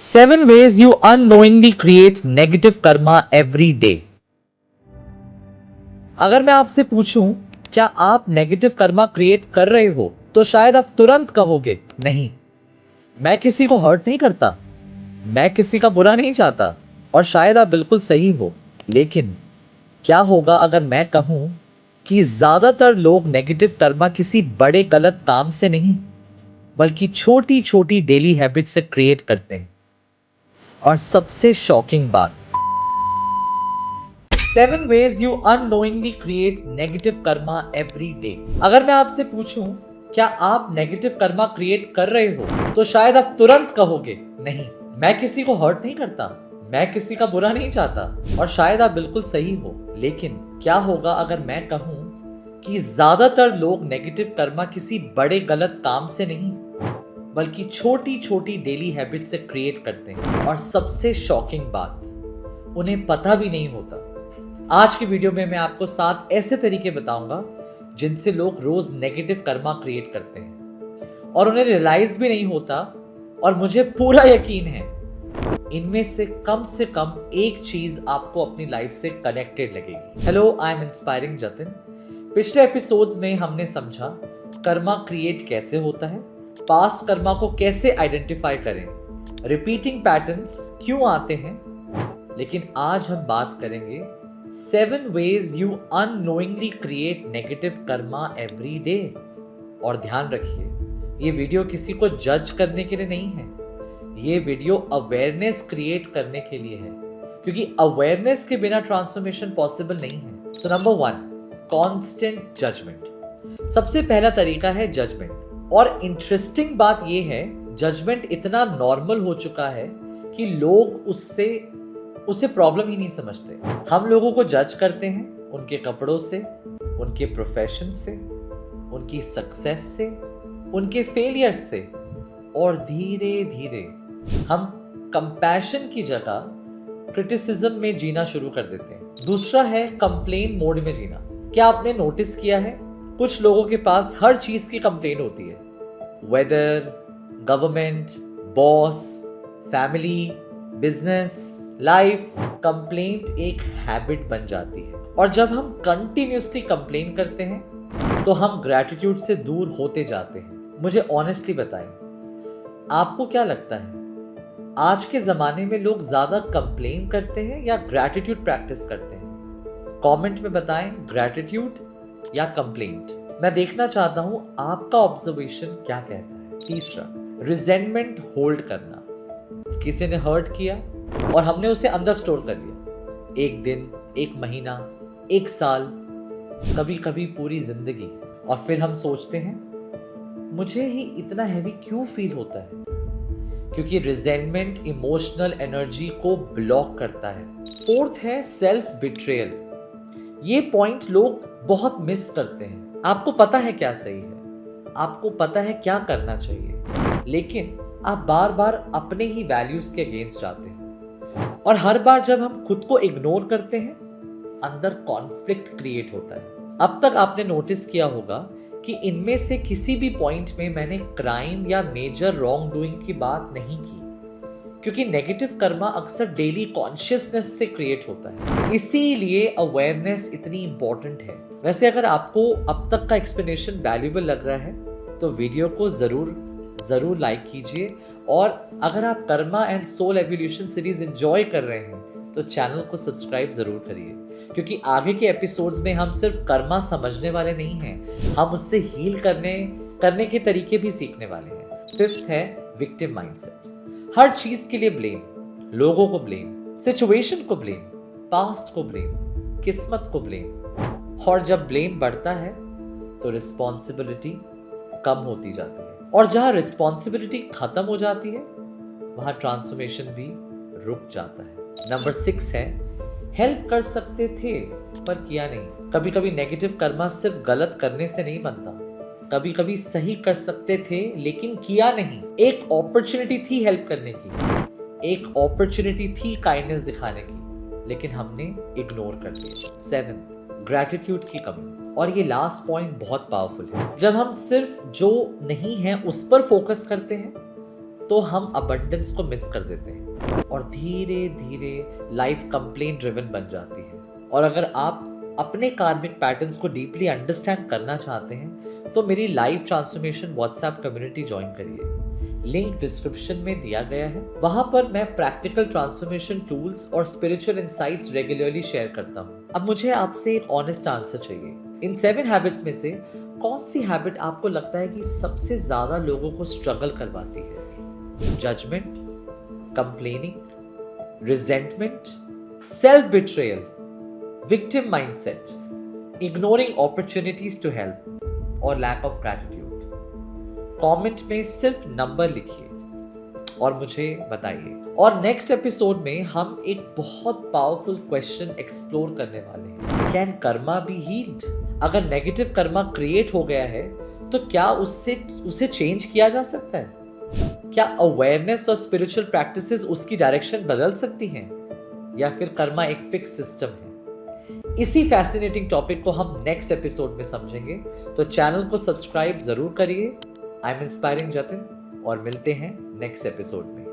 7 ways you unknowingly create negative karma every day. अगर मैं आपसे पूछूं क्या आप नेगेटिव कर्मा क्रिएट कर रहे हो तो शायद आप तुरंत कहोगे नहीं, मैं किसी को हर्ट नहीं करता, मैं किसी का बुरा नहीं चाहता। और शायद आप बिल्कुल सही हो। लेकिन क्या होगा अगर मैं कहूं कि ज्यादातर लोग नेगेटिव कर्मा किसी बड़े गलत काम से नहीं बल्कि छोटी छोटी डेली हैबिट से क्रिएट करते हैं। और सबसे शॉकिंग बात, 7 ways you unknowingly create negative karma every day. अगर मैं आपसे पूछूं क्या आप नेगेटिव कर्मा क्रिएट कर रहे हो तो शायद आप तुरंत कहोगे नहीं, मैं किसी को हर्ट नहीं करता, मैं किसी का बुरा नहीं चाहता। और शायद आप बिल्कुल सही हो। लेकिन क्या होगा अगर मैं कहूं कि ज्यादातर लोग नेगेटिव कर्मा किसी बड़े गलत काम से नहीं बल्कि छोटी छोटी डेली हैबिट से क्रिएट करते हैं। और सबसे शॉकिंग बात, उन्हें पता भी नहीं होता। आज की वीडियो में मैं आपको 7 ऐसे तरीके बताऊंगा जिनसे लोग रोज नेगेटिव कर्मा क्रिएट करते हैं और उन्हें रियलाइज भी नहीं होता। और मुझे पूरा यकीन है इनमें से कम एक चीज आपको अपनी लाइफ से कनेक्टेड लगेगी। Hello, I am inspiring Jatin. पिछले एपिसोड्स में हमने समझा कर्मा क्रिएट कैसे होता है, पास्ट कर्मा को कैसे आइडेंटिफाई करें, रिपीटिंग पैटर्न्स क्यों आते हैं। लेकिन आज हम बात करेंगे 7 ways you unknowingly create negative karma every day। और ध्यान रखिए, ये वीडियो किसी को जज करने के लिए नहीं है, ये वीडियो अवेयरनेस क्रिएट करने के लिए है, क्योंकि अवेयरनेस के बिना ट्रांसफॉर्मेशन पॉसिबल नहीं है। So number 1, constant judgement. सबसे पहला तरीका है जजमेंट। और इंटरेस्टिंग बात यह है, जजमेंट इतना नॉर्मल हो चुका है कि लोग उसे प्रॉब्लम ही नहीं समझते। हम लोगों को जज करते हैं उनके कपड़ों से, उनके प्रोफेशन से, उनकी सक्सेस से, उनके फेलियर से। और धीरे धीरे हम कंपैशन की जगह क्रिटिसिज्म में जीना शुरू कर देते हैं। दूसरा है कंप्लेन मोड में जीना। क्या आपने नोटिस किया है कुछ लोगों के पास हर चीज की कंप्लेन होती है, weather, government, boss, family, business, life. Complaint एक हैबिट बन जाती है और जब हम कंटिन्यूसली कंप्लेन करते हैं तो हम ग्रैटिट्यूड से दूर होते जाते हैं। मुझे ऑनेस्टली बताएं, आपको क्या लगता है आज के जमाने में लोग ज्यादा कंप्लेन करते हैं या ग्रैटिट्यूड प्रैक्टिस करते हैं? कमेंट में बताएं, ग्रैटिट्यूड या कंप्लेंट। मैं देखना चाहता हूं आपका ऑब्जर्वेशन क्या कहता है। तीसरा, रिजेंटमेंट होल्ड करना। किसी ने हर्ट किया और हमने उसे अंदर स्टोर कर लिया, एक दिन, एक महीना, एक साल, कभी कभी पूरी जिंदगी। और फिर हम सोचते हैं मुझे ही इतना हैवी क्यों फील होता है, क्योंकि रिजेंटमेंट इमोशनल एनर्जी को ब्लॉक करता है। फोर्थ है सेल्फ बिट्रेयल। ये पॉइंट लोग बहुत मिस करते हैं। आपको पता है क्या सही है, आपको पता है क्या करना चाहिए, लेकिन आप बार बार अपने ही वैल्यूज के अगेंस्ट जाते हैं। और हर बार जब हम खुद को इग्नोर करते हैं अंदर कॉन्फ्लिक्ट क्रिएट होता है। अब तक आपने नोटिस किया होगा कि इनमें से किसी भी पॉइंट में मैंने क्राइम या मेजर रॉन्ग डूइंग की बात नहीं की, क्योंकि नेगेटिव कर्मा अक्सर डेली कॉन्शियसनेस से क्रिएट होता है। इसीलिए अवेयरनेस इतनी इंपॉर्टेंट है। वैसे अगर आपको अब तक का एक्सप्लेनेशन वैल्यूएबल लग रहा है तो वीडियो को जरूर लाइक कीजिए। और अगर आप karma and soul evolution series enjoy कर रहे हैं तो चैनल को सब्सक्राइब जरूर करिए, क्योंकि आगे के एपिसोड्स में हम सिर्फ कर्मा समझने वाले नहीं हैं, हम उससे हील करने के तरीके भी सीखने वाले हैं। फिफ्थ है विक्टिम माइंडसेट। हर चीज के लिए ब्लेम, लोगों को ब्लेम, सिचुएशन को ब्लेम, पास्ट को ब्लेम, किस्मत को ब्लेम। और जब ब्लेम बढ़ता है तो रिस्पॉन्सिबिलिटी कम होती जाती है, और जहां रिस्पॉन्सिबिलिटी खत्म हो जाती है वहां ट्रांसफॉर्मेशन भी रुक जाता है। नंबर 6 है हेल्प कर सकते थे पर किया नहीं। कभी कभी नेगेटिव कर्मा सिर्फ गलत करने से नहीं बनता, कभी कभी सही कर सकते थे लेकिन किया नहीं। एक अपॉर्चुनिटी थी हेल्प करने की, एक अपॉर्चुनिटी थी काइंडनेस दिखाने की, लेकिन हमने इग्नोर कर दिया। 7, ग्रैटिट्यूड की कमी। और ये लास्ट पॉइंट बहुत पावरफुल है। जब हम सिर्फ जो नहीं है उस पर फोकस करते हैं तो हम अबंडेंस को मिस कर देते हैं और धीरे धीरे लाइफ कंप्लेन ड्रिवन बन जाती है। और अगर आप अपने कार्मिक पैटर्न्स को डीपली अंडरस्टैंड करना चाहते हैं तो मेरी life transformation WhatsApp community join करिए। लिंक डिस्क्रिप्शन में दिया गया है। वहां पर मैं प्रैक्टिकल ट्रांसफॉर्मेशन टूल्स और स्पिरिचुअल इंसाइट्स रेगुलरली शेयर करता हूं। अब मुझे आपसे एक ऑनेस्ट आंसर चाहिए। इन 7 हैबिट्स में से कौन सी हैबिट आपको लगता है कि सबसे ज्यादा लोगों को स्ट्रगल करवाती है? Judgement, complaining, resentment, self betrayal, victim mindset, ignoring opportunities to help और lack of gratitude? कमेंट में सिर्फ नंबर लिखिए और मुझे बताइए। और नेक्स्ट एपिसोड में हम एक बहुत पावरफुल क्वेश्चन एक्सप्लोर करने वाले हैं। Can Karma be healed? अगर नेगेटिव कर्मा क्रिएट हो गया है तो क्या उसे चेंज किया जा सकता है? क्या अवेयरनेस और स्पिरिचुअल प्रैक्टिसेस उसकी डायरेक्शन बदल सकती हैं, या फिर कर्मा एक फिक्स सिस्टम है? इसी फैसिनेटिंग टॉपिक को हम नेक्स्ट एपिसोड में समझेंगे, तो चैनल को सब्सक्राइब जरूर करिए। आई एम इंस्पायरिंग जतिन और मिलते हैं नेक्स्ट एपिसोड में।